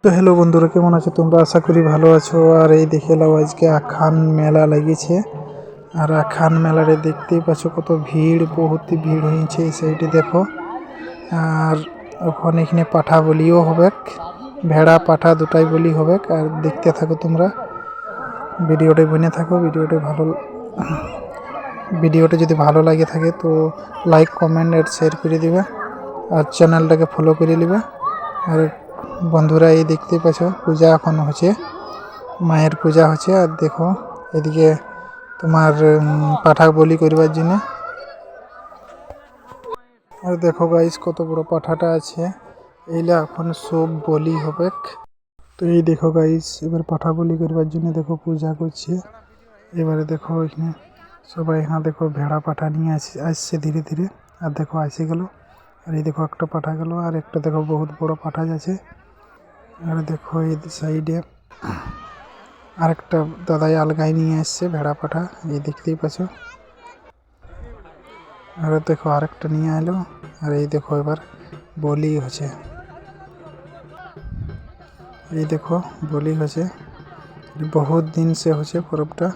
তো হ্যালো বন্ধুরা, কেমন আছো তোমরা? আশা করি ভালো আছো। আর এই দেখে নাও, আজকে আখান মেলা লেগেছে। আর আখান মেলারে দেখতেই পাচ্ছ কত ভিড়, বহুত ভিড় হয়েছে। এই সাইডে দেখো। আর ওখানে এখানে পাঠা বলিও হবে, ভেড়া পাঠা দুটাই বলি হবে। আর দেখতে থাকো তোমরা, ভিডিওটা বনে থাকো। ভিডিওটা যদি ভালো লাগে থাকে তো লাইক কমেন্ট আর শেয়ার করে দিবে, আর চ্যানেলটাকে ফলো করে নিবে। আর বন্ধুরা, এই দেখতেই পাচ্ছ পূজা এখন হচ্ছে, মায়ের পূজা হচ্ছে। আর দেখো এদিকে তোমার পাঠা বলি করবার জন্য। আর দেখো গাইস, কত বড় পাঠাটা আছে। এইলা এখন সব বলি হবে। তো এই দেখো গাইস, এবার পাঠা বলি করবার জন্য দেখো পূজা করছে। এবারে দেখো এখানে সবাই, দেখো ভেড়া পাঠা নিয়ে আসছে ধীরে ধীরে। আর দেখো আসে গেল। আর এই দেখো একটা পাঠা গেল, আর একটা দেখো বহুত বড় পাঠা আছে। আর দেখো এই সাইডে আরেকটা দাদাই আলগায় নিয়ে আসছে ভেড়া পাঠা, এই দেখতেই পাচ্ছ। আর দেখো আরেকটা নিয়ে এলো। আর এই দেখো এবার বলি হচ্ছে, এই দেখো বলি হচ্ছে। বহুত দিন সে হচ্ছে পরবটা।